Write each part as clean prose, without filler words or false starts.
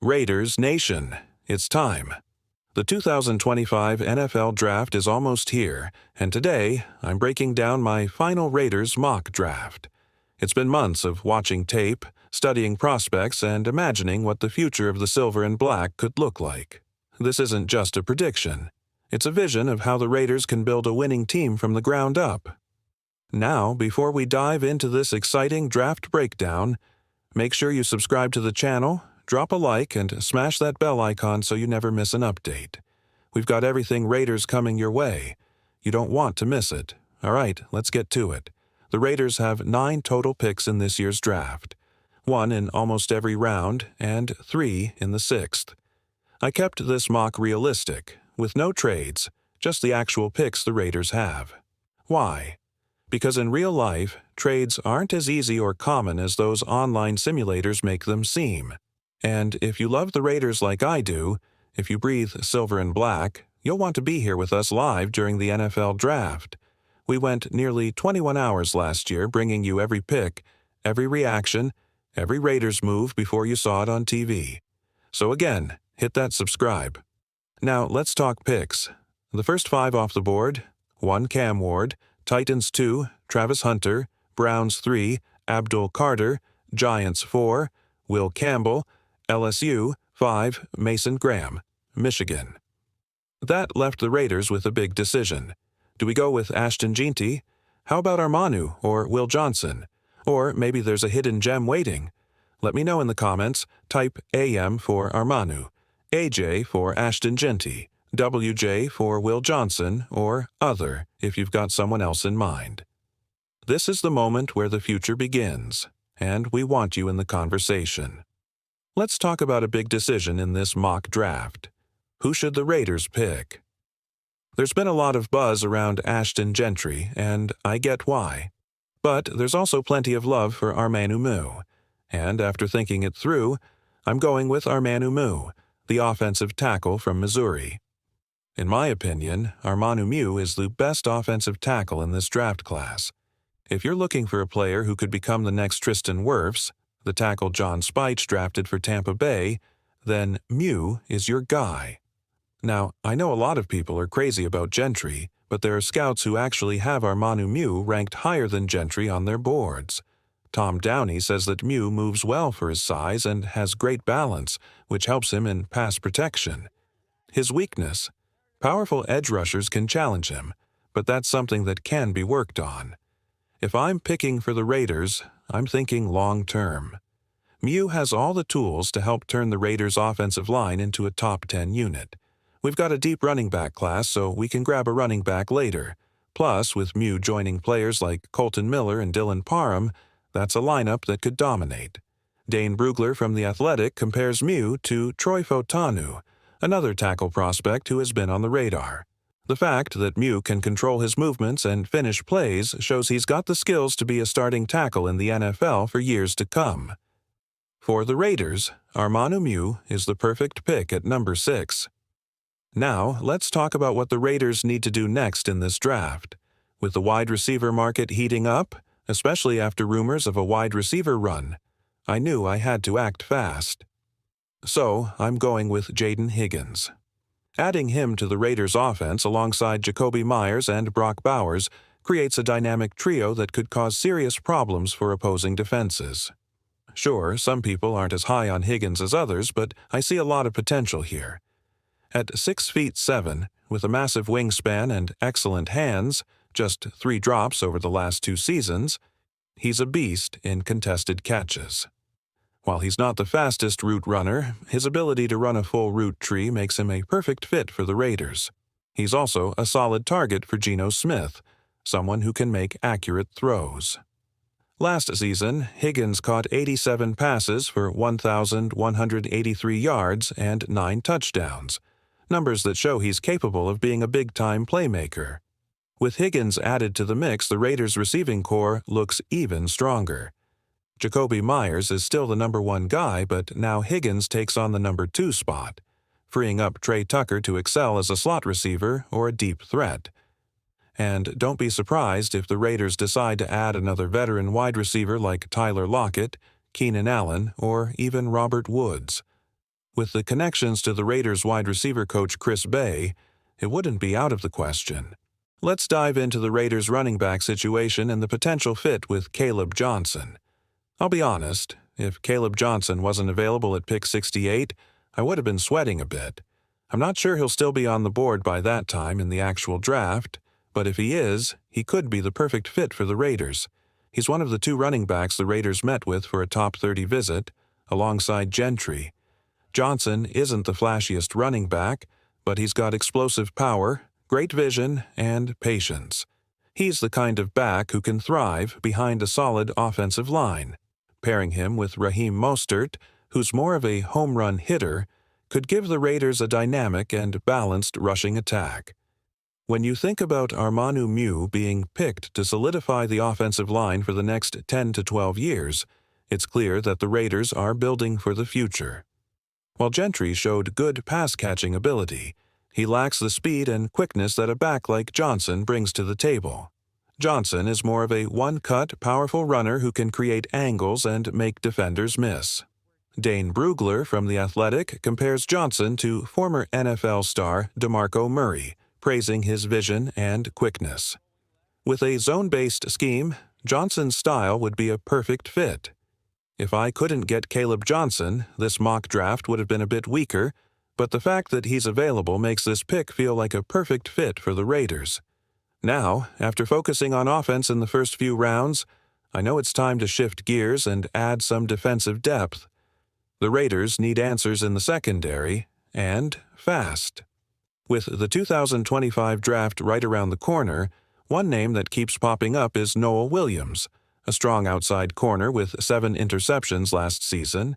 Raiders Nation, it's time. The 2025 NFL Draft is almost here, and today I'm breaking down my final Raiders mock draft. It's been months of watching tape, studying prospects, and imagining what the future of the silver and black could look like. This isn't just a prediction. It's a vision of how the Raiders can build a winning team from the ground up. Now, before we dive into this exciting draft breakdown, make sure you subscribe to the channel, drop a like, and smash that bell icon so you never miss an update. We've got everything Raiders coming your way. You don't want to miss it. All right, let's get to it. The Raiders have 9 total picks in this year's draft, 1 in almost every round, and 3 in the 6th. I kept this mock realistic, with no trades, just the actual picks the Raiders have. Why? Because in real life, trades aren't as easy or common as those online simulators make them seem. And if you love the Raiders like I do, if you breathe silver and black, you'll want to be here with us live during the NFL Draft. We went nearly 21 hours last year bringing you every pick, every reaction, every Raiders move before you saw it on TV. So again, hit that subscribe. Now let's talk picks. The first 5 off the board: 1 Cam Ward, Titans 2, Travis Hunter, Browns 3, Abdul Carter, Giants 4, Will Campbell, LSU 5, Mason Graham, Michigan. That left the Raiders with a big decision. Do we go with Ashton Jeanty? How about Armand or Will Johnson? Or maybe there's a hidden gem waiting. Let me know in the comments. Type AM for Armand, AJ for Ashton Jeanty, WJ for Will Johnson, or other if you've got someone else in mind. This is the moment where the future begins, and we want you in the conversation. Let's talk about a big decision in this mock draft. Who should the Raiders pick? There's been a lot of buzz around Ashton Jeanty, and I get why. But there's also plenty of love for Armand, and after thinking it through, I'm going with Armand, the offensive tackle from Missouri. In my opinion, Armand is the best offensive tackle in this draft class. If you're looking for a player who could become the next Tristan Wirfs, the tackle John Spytek drafted for Tampa Bay, then Mew is your guy. Now, I know a lot of people are crazy about Jeanty, but there are scouts who actually have Armand ranked higher than Jeanty on their boards. Tom Downey says that Mew moves well for his size and has great balance, which helps him in pass protection. His weakness: powerful edge rushers can challenge him, but that's something that can be worked on. If I'm picking for the Raiders, I'm thinking long-term. Mew has all the tools to help turn the Raiders' offensive line into a top 10 unit. We've got a deep running back class, so we can grab a running back later. Plus, with Mew joining players like Colton Miller and Dylan Parham, that's a lineup that could dominate. Dane Brugler from The Athletic compares Mew to Troy Fautanu, another tackle prospect who has been on the radar. The fact that Mew can control his movements and finish plays shows he's got the skills to be a starting tackle in the NFL for years to come. For the Raiders, Armand Mew is the perfect pick at number 6. Now, let's talk about what the Raiders need to do next in this draft. With the wide receiver market heating up, especially after rumors of a wide receiver run, I knew I had to act fast. So, I'm going with Jaden Higgins. Adding him to the Raiders' offense alongside Jakobi Meyers and Brock Bowers creates a dynamic trio that could cause serious problems for opposing defenses. Sure, some people aren't as high on Higgins as others, but I see a lot of potential here. At 6'7", with a massive wingspan and excellent hands, just 3 drops over the last 2 seasons, he's a beast in contested catches. While he's not the fastest route runner, his ability to run a full route tree makes him a perfect fit for the Raiders. He's also a solid target for Geno Smith, someone who can make accurate throws. Last season, Higgins caught 87 passes for 1,183 yards and 9 touchdowns, numbers that show he's capable of being a big-time playmaker. With Higgins added to the mix, the Raiders' receiving core looks even stronger. Jakobi Meyers is still the number 1 guy, but now Higgins takes on the number 2 spot, freeing up Trey Tucker to excel as a slot receiver or a deep threat. And don't be surprised if the Raiders decide to add another veteran wide receiver like Tyler Lockett, Keenan Allen, or even Robert Woods. With the connections to the Raiders wide receiver coach Chris Bay, it wouldn't be out of the question. Let's dive into the Raiders running back situation and the potential fit with Caleb Johnson. I'll be honest, if Caleb Johnson wasn't available at pick 68, I would have been sweating a bit. I'm not sure he'll still be on the board by that time in the actual draft, but if he is, he could be the perfect fit for the Raiders. He's one of the 2 running backs the Raiders met with for a top 30 visit, alongside Jeanty. Johnson isn't the flashiest running back, but he's got explosive power, great vision, and patience. He's the kind of back who can thrive behind a solid offensive line. Pairing him with Raheem Mostert, who's more of a home run hitter, could give the Raiders a dynamic and balanced rushing attack. When you think about Armand membou being picked to solidify the offensive line for the next 10 to 12 years, it's clear that the Raiders are building for the future. While Jeanty showed good pass-catching ability, he lacks the speed and quickness that a back like Johnson brings to the table. Johnson is more of a one-cut, powerful runner who can create angles and make defenders miss. Dane Brugler from The Athletic compares Johnson to former NFL star DeMarco Murray, praising his vision and quickness. With a zone-based scheme, Johnson's style would be a perfect fit. If I couldn't get Caleb Johnson, this mock draft would have been a bit weaker, but the fact that he's available makes this pick feel like a perfect fit for the Raiders. Now, after focusing on offense in the first few rounds, I know it's time to shift gears and add some defensive depth. The Raiders need answers in the secondary, and fast. With the 2025 draft right around the corner, one name that keeps popping up is Noah Williams, a strong outside corner with 7 interceptions last season.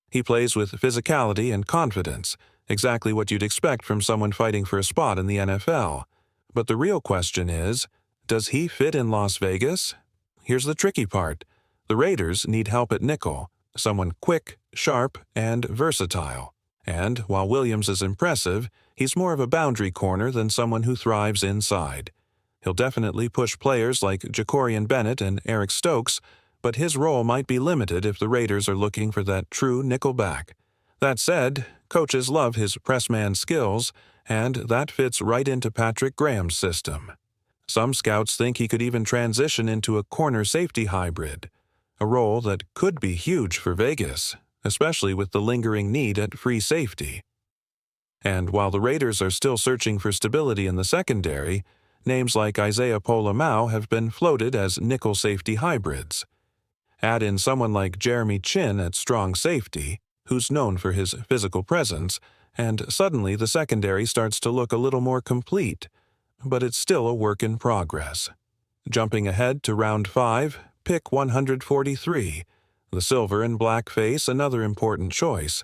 He plays with physicality and confidence, exactly what you'd expect from someone fighting for a spot in the NFL. But the real question is, does he fit in Las Vegas? Here's the tricky part. The Raiders need help at nickel, someone quick, sharp, and versatile. And while Williams is impressive, he's more of a boundary corner than someone who thrives inside. He'll definitely push players like Jacorian Bennett and Eric Stokes, but his role might be limited if the Raiders are looking for that true nickel back. That said, coaches love his pressman skills, and that fits right into Patrick Graham's system. Some scouts think he could even transition into a corner safety hybrid, a role that could be huge for Vegas, especially with the lingering need at free safety. And while the Raiders are still searching for stability in the secondary, names like Isaiah Pola-Mao have been floated as nickel safety hybrids. Add in someone like Jeremy Chin at strong safety, who's known for his physical presence, and suddenly the secondary starts to look a little more complete, but it's still a work in progress. Jumping ahead to round 5, pick 143. The silver and black face, another important choice.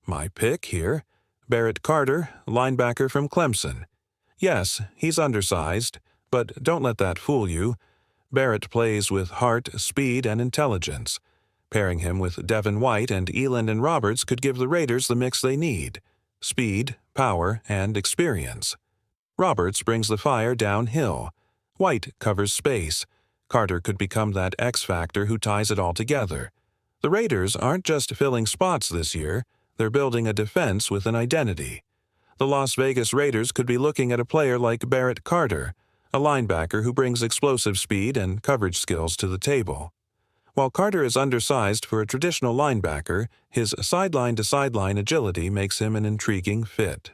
My pick here, Barrett Carter, linebacker from Clemson. Yes, he's undersized, but don't let that fool you. Barrett plays with heart, speed, and intelligence. Pairing him with Devin White and Eland and Roberts could give the Raiders the mix they need: speed, power, and experience. Roberts brings the fire downhill. White covers space. Carter could become that X factor who ties it all together. The Raiders aren't just filling spots this year, they're building a defense with an identity. The Las Vegas Raiders could be looking at a player like Barrett Carter, a linebacker who brings explosive speed and coverage skills to the table. While Carter is undersized for a traditional linebacker, his sideline-to-sideline agility makes him an intriguing fit.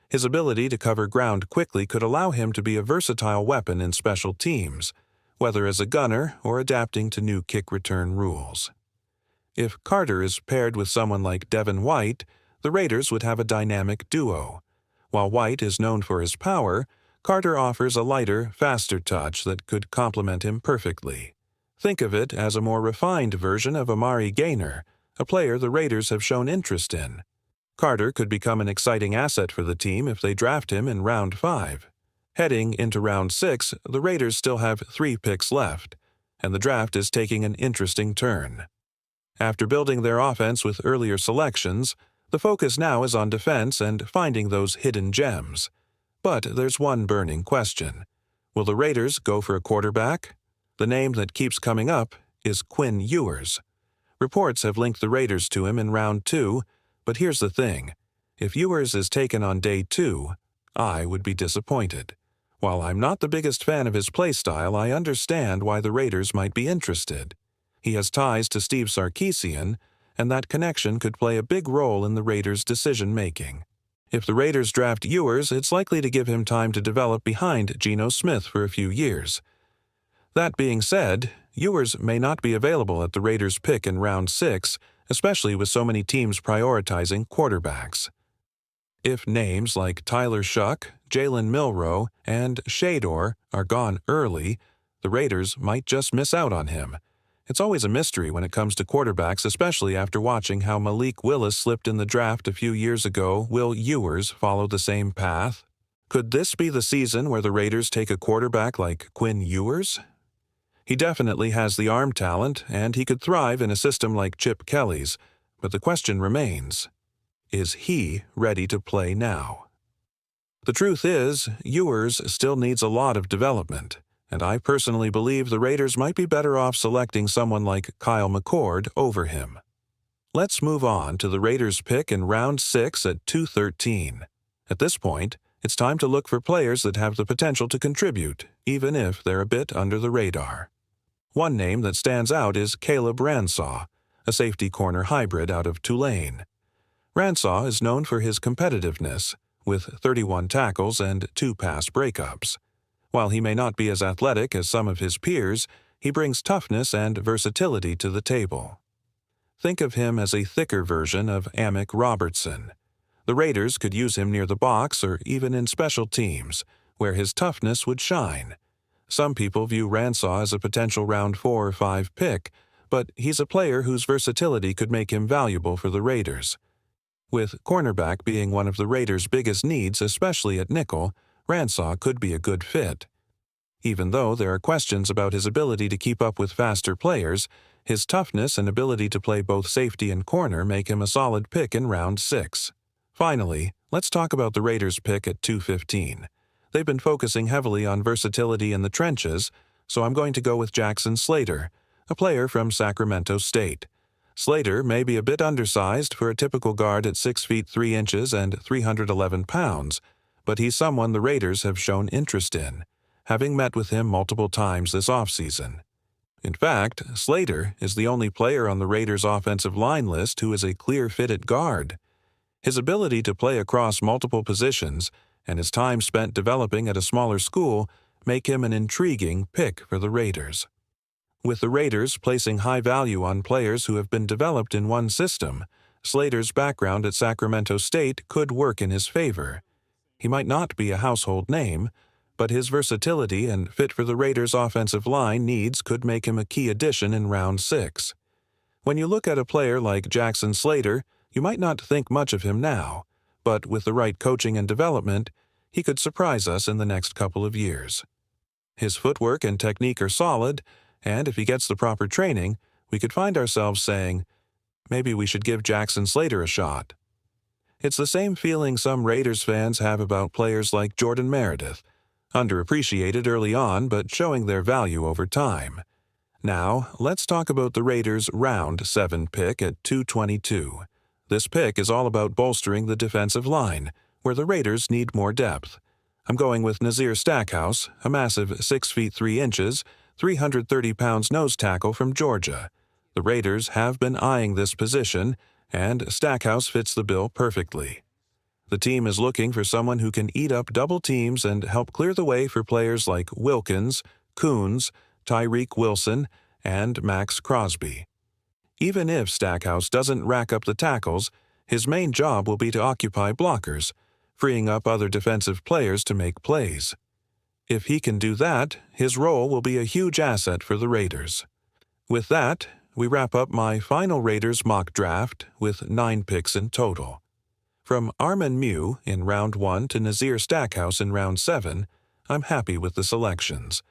His ability to cover ground quickly could allow him to be a versatile weapon in special teams, whether as a gunner or adapting to new kick return rules. If Carter is paired with someone like Devin White, the Raiders would have a dynamic duo. While White is known for his power, Carter offers a lighter, faster touch that could complement him perfectly. Think of it as a more refined version of Amari Gaynor, a player the Raiders have shown interest in. Carter could become an exciting asset for the team if they draft him in round 5. Heading into round 6, the Raiders still have 3 picks left, and the draft is taking an interesting turn. After building their offense with earlier selections, the focus now is on defense and finding those hidden gems. But there's one burning question. Will the Raiders go for a quarterback? The name that keeps coming up is Quinn Ewers. Reports have linked the Raiders to him in round 2, But here's the thing. If Ewers is taken on day 2, I would be disappointed. While I'm not the biggest fan of his playstyle, I understand why the Raiders might be interested. He has ties to Steve Sarkisian, and that connection could play a big role in the Raiders' decision-making. If the Raiders draft Ewers, it's likely to give him time to develop behind Geno Smith for a few years. That being said, Ewers may not be available at the Raiders' pick in round 6, especially with so many teams prioritizing quarterbacks. If names like Tyler Shuck, Jalen Milroe, and Shedeur are gone early, the Raiders might just miss out on him. It's always a mystery when it comes to quarterbacks, especially after watching how Malik Willis slipped in the draft a few years ago. Will Ewers follow the same path? Could this be the season where the Raiders take a quarterback like Quinn Ewers? He definitely has the arm talent, and he could thrive in a system like Chip Kelly's, but the question remains, is he ready to play now? The truth is, Ewers still needs a lot of development, and I personally believe the Raiders might be better off selecting someone like Kyle McCord over him. Let's move on to the Raiders' pick in round 6 at 213. At this point, it's time to look for players that have the potential to contribute, even if they're a bit under the radar. One name that stands out is Caleb Ransaw, a safety corner hybrid out of Tulane. Ransaw is known for his competitiveness, with 31 tackles and 2 pass breakups. While he may not be as athletic as some of his peers, he brings toughness and versatility to the table. Think of him as a thicker version of Amick Robertson. The Raiders could use him near the box or even in special teams, where his toughness would shine. Some people view Ransaw as a potential round 4 or 5 pick, but he's a player whose versatility could make him valuable for the Raiders. With cornerback being one of the Raiders' biggest needs, especially at nickel, Ransaw could be a good fit. Even though there are questions about his ability to keep up with faster players, his toughness and ability to play both safety and corner make him a solid pick in round 6. Finally, let's talk about the Raiders' pick at 215. They've been focusing heavily on versatility in the trenches, so I'm going to go with Jackson Slater, a player from Sacramento State. Slater may be a bit undersized for a typical guard at 6 feet 3 inches and 311 pounds, but he's someone the Raiders have shown interest in, having met with him multiple times this offseason. In fact, Slater is the only player on the Raiders' offensive line list who is a clear fit at guard. His ability to play across multiple positions and his time spent developing at a smaller school make him an intriguing pick for the Raiders. With the Raiders placing high value on players who have been developed in one system, Slater's background at Sacramento State could work in his favor. He might not be a household name, but his versatility and fit for the Raiders' offensive line needs could make him a key addition in round 6. When you look at a player like Jackson Slater, you might not think much of him now, but with the right coaching and development, he could surprise us in the next couple of years. His footwork and technique are solid, and if he gets the proper training, we could find ourselves saying, maybe we should give Jackson Slater a shot. It's the same feeling some Raiders fans have about players like Jordan Meredith, underappreciated early on but showing their value over time. Now, let's talk about the Raiders' round 7 pick at 222. This pick is all about bolstering the defensive line, where the Raiders need more depth. I'm going with Nazir Stackhouse, a massive 6 feet 3 inches, 330 pounds nose tackle from Georgia. The Raiders have been eyeing this position, and Stackhouse fits the bill perfectly. The team is looking for someone who can eat up double teams and help clear the way for players like Wilkins, Coons, Tyreek Wilson, and Max Crosby. Even if Stackhouse doesn't rack up the tackles, his main job will be to occupy blockers, freeing up other defensive players to make plays. If he can do that, his role will be a huge asset for the Raiders. With that, we wrap up my final Raiders mock draft with 9 picks in total. From Armand in round 1 to Nazir Stackhouse in round 7, I'm happy with the selections.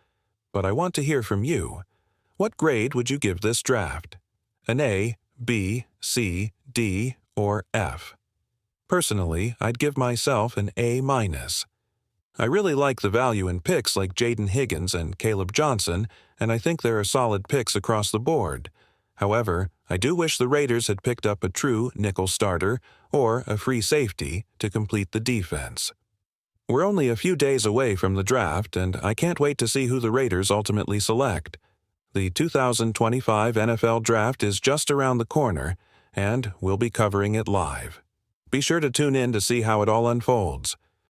But I want to hear from you. What grade would you give this draft? An A, B, C, D, or F? Personally, I'd give myself an A-. I really like the value in picks like Jaden Higgins and Caleb Johnson, and I think there are solid picks across the board. However, I do wish the Raiders had picked up a true nickel starter or a free safety to complete the defense. We're only a few days away from the draft, and I can't wait to see who the Raiders ultimately select. The 2025 NFL Draft is just around the corner, and we'll be covering it live. Be sure to tune in to see how it all unfolds.